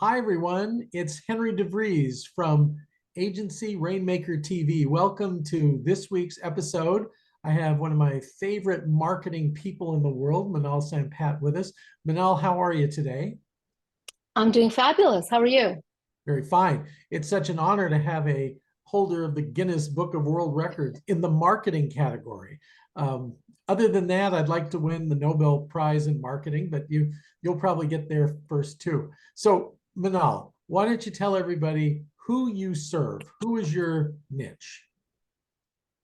Hi, everyone. It's Henry DeVries from Agency Rainmaker TV. Welcome to this week's episode. I have one of my favorite marketing people in the world, Minal Sampat, with us. Minal, how are you today? I'm doing fabulous. How are you? Very fine. It's such an honor to have a holder of the Guinness Book of World Records in the marketing category. Um, Other than that, I'd like to win the Nobel Prize in marketing, but you'll probably get there first too. So, Manal, why don't you tell everybody who you serve? Who is your niche?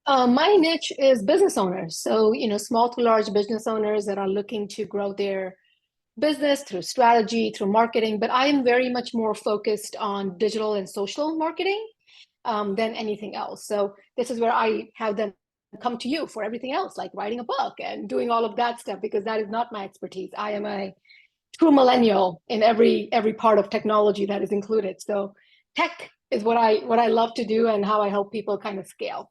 My niche is business owners. So, small to large business owners that are looking to grow their business through strategy, through marketing. But I am very much more focused on digital and social marketing than anything else. So, this is where I have them come to you for everything else, like writing a book and doing all of that stuff, because that is not my expertise. I am a true millennial in every part of technology that is included. So, tech is what I love to do and how I help people kind of scale.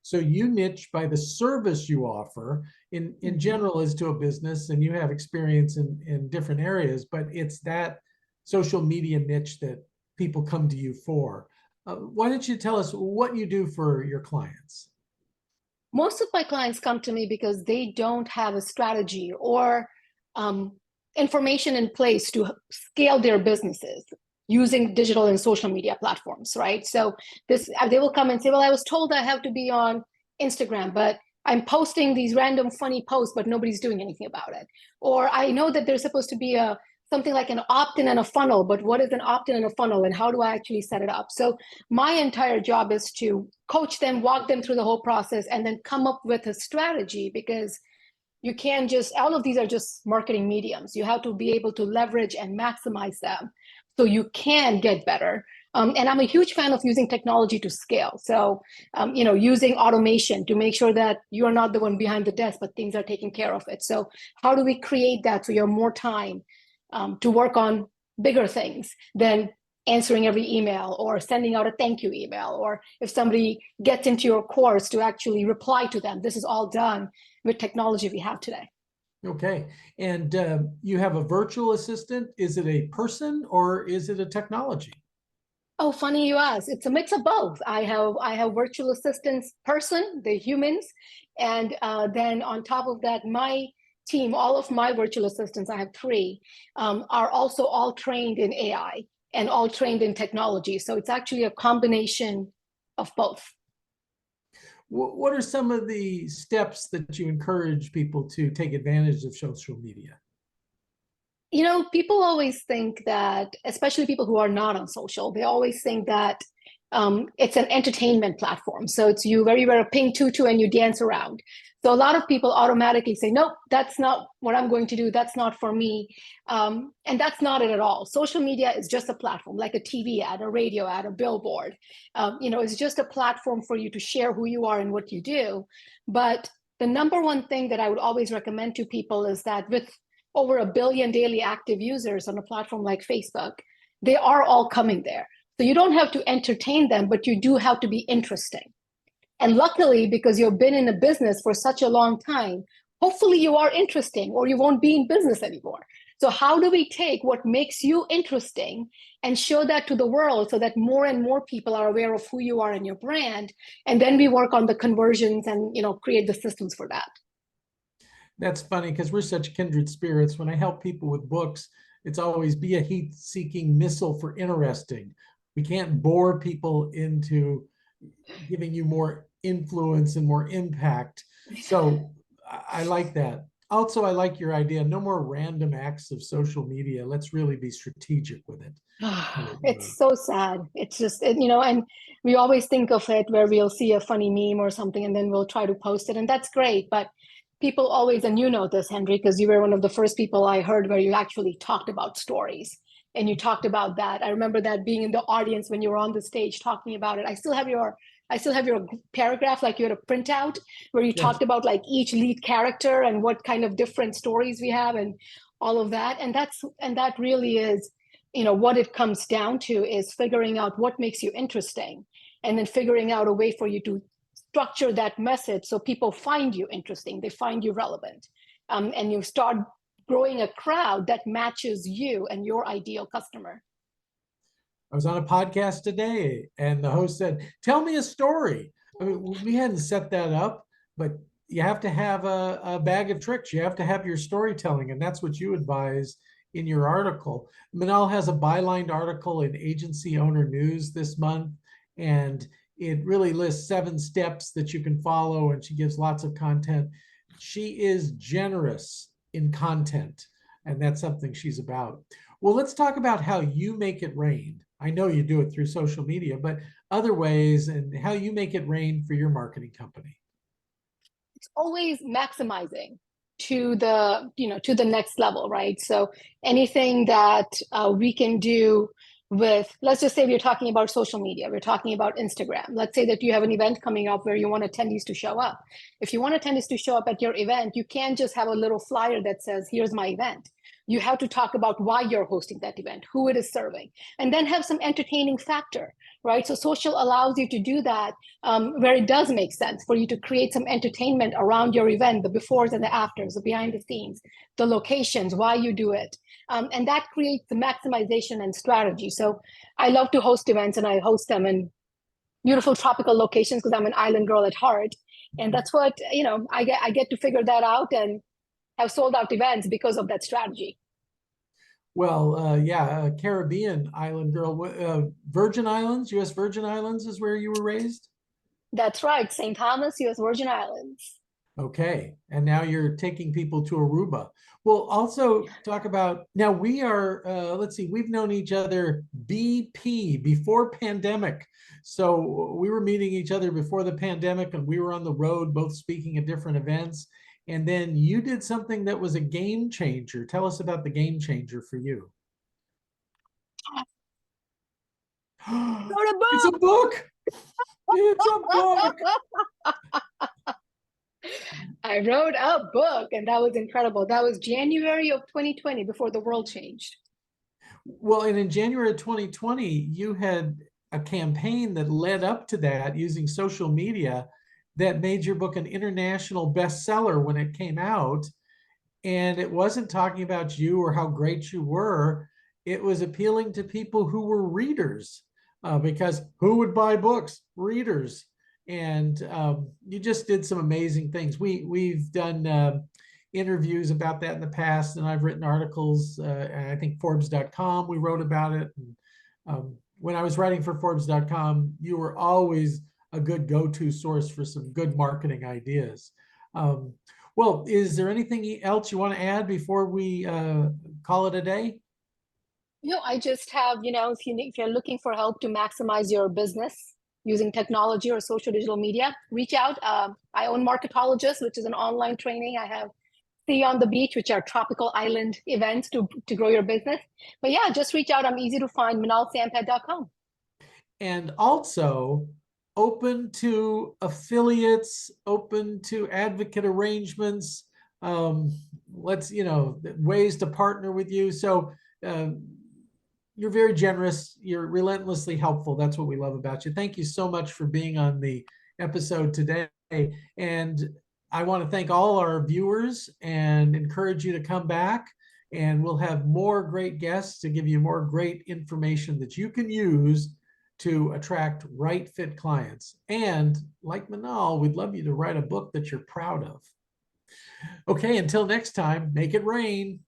So you niche by the service you offer in Mhm. general as to a business, and you have experience in different areas, but it's that social media niche that people come to you for. Why don't you tell us what you do for your clients? Most of my clients come to me because they don't have a strategy or um, information in place to scale their businesses using digital and social media platforms, right? So this they will come and say, "Well, I was told I have to be on Instagram, but I'm posting these random funny posts, but nobody's doing anything about it." Or I know that there's supposed to be a something like an opt-in and a funnel, but what is an opt-in and a funnel, and how do I actually set it up? So my entire job is to coach them, walk them through the whole process, and then come up with a strategy, because you can't just, all of these are just marketing mediums. You have to be able to leverage and maximize them so you can get better. And I'm a huge fan of using technology to scale. So, using automation to make sure that you're not the one behind the desk, but things are taken care of it. So, how do we create that so you have more time to work on bigger things than answering every email or sending out a thank you email, or if somebody gets into your course to actually reply to them? This is all done with technology we have today. Okay. And you have a virtual assistant. Is it a person or is it a technology? Oh, funny you ask. It's a mix of both. I have virtual assistants, person, the humans, and then on top of that, my team, all of my virtual assistants, I have three, are also all trained in AI and all trained in technology. So it's actually a combination of both. What are some of the steps that you encourage people to take advantage of social media? People always think that, especially people who are not on social, they always think that it's an entertainment platform. So it's you where you wear a pink tutu and you dance around. So a lot of people automatically say, nope, that's not what I'm going to do. That's not for me. And that's not it at all. Social media is just a platform, like a TV ad, a radio ad, a billboard. It's just a platform for you to share who you are and what you do. But the number one thing that I would always recommend to people is that with over a billion daily active users on a platform like Facebook, they are all coming there. So you don't have to entertain them, but you do have to be interesting. And luckily, because you've been in a business for such a long time, hopefully you are interesting or you won't be in business anymore. So how do we take what makes you interesting and show that to the world so that more and more people are aware of who you are and your brand? And then we work on the conversions and create the systems for that. That's funny because we're such kindred spirits. When I help people with books, it's always be a heat-seeking missile for interesting. We can't bore people into giving you more influence and more impact. So I like that. Also, I like your idea. No more random acts of social media. Let's really be strategic with it. It's so sad. It's just, and we always think of it where we'll see a funny meme or something and then we'll try to post it. And that's great. But people always, and you know this, Henry, because you were one of the first people I heard where you actually talked about stories and you talked about that. I remember that being in the audience when you were on the stage talking about it. I still have your paragraph, like you had a printout where you Yes. talked about like each lead character and what kind of different stories we have and all of that. And that really is, what it comes down to is figuring out what makes you interesting and then figuring out a way for you to structure that message so people find you interesting, they find you relevant, and you start growing a crowd that matches you and your ideal customer. I was on a podcast today and the host said, tell me a story. I mean, we hadn't set that up, but you have to have a bag of tricks. You have to have your storytelling, and that's what you advise in your article. Minal has a bylined article in Agency Owner News this month, and it really lists 7 steps that you can follow, and she gives lots of content. She is generous in content, and that's something she's about. Well, let's talk about how you make it rain. I know you do it through social media, but other ways and how you make it rain for your marketing company. It's always maximizing to the, to the next level, right? So anything that we can do with, let's just say we're talking about social media, we're talking about Instagram. Let's say that you have an event coming up where you want attendees to show up. If you want attendees to show up at your event, you can't just have a little flyer that says, here's my event. You have to talk about why you're hosting that event, who it is serving, and then have some entertaining factor, right? So social allows you to do that where it does make sense for you to create some entertainment around your event, the befores and the afters, the behind the scenes, the locations, why you do it. And that creates the maximization and strategy. So I love to host events, and I host them in beautiful tropical locations because I'm an island girl at heart. And that's what, I get to figure that out and have sold out events because of that strategy. Well, yeah, Caribbean island girl, Virgin Islands, U.S. Virgin Islands is where you were raised? That's right, St. Thomas, U.S. Virgin Islands. Okay, and now you're taking people to Aruba. We'll also talk about, now we are, let's see, we've known each other BP, before pandemic. So we were meeting each other before the pandemic, and we were on the road, both speaking at different events. And then you did something that was a game changer. Tell us about the game changer for you. Wrote a book. It's a book. It's a book. I wrote a book, and that was incredible. That was January of 2020, before the world changed. Well, and in January of 2020, you had a campaign that led up to that using social media that made your book an international bestseller when it came out. And it wasn't talking about you or how great you were. It was appealing to people who were readers, because who would buy books? Readers. And you just did some amazing things. We've done interviews about that in the past, and I've written articles. And I think Forbes.com, we wrote about it. And, when I was writing for Forbes.com, you were always a good go-to source for some good marketing ideas. Well, is there anything else you want to add before we call it a day? I just have, if you're looking for help to maximize your business using technology or social digital media, reach out. I own Marketologist, which is an online training. I have Sea on the Beach, which are tropical island events to grow your business. But yeah, just reach out. I'm easy to find, minalsampat.com. And also open to affiliates, open to advocate arrangements, ways to partner with you. So you're very generous. You're relentlessly helpful. That's what we love about you. Thank you so much for being on the episode today. And I want to thank all our viewers and encourage you to come back. And we'll have more great guests to give you more great information that you can use to attract right fit clients. And like Minal, we'd love you to write a book that you're proud of. Okay, until next time, make it rain.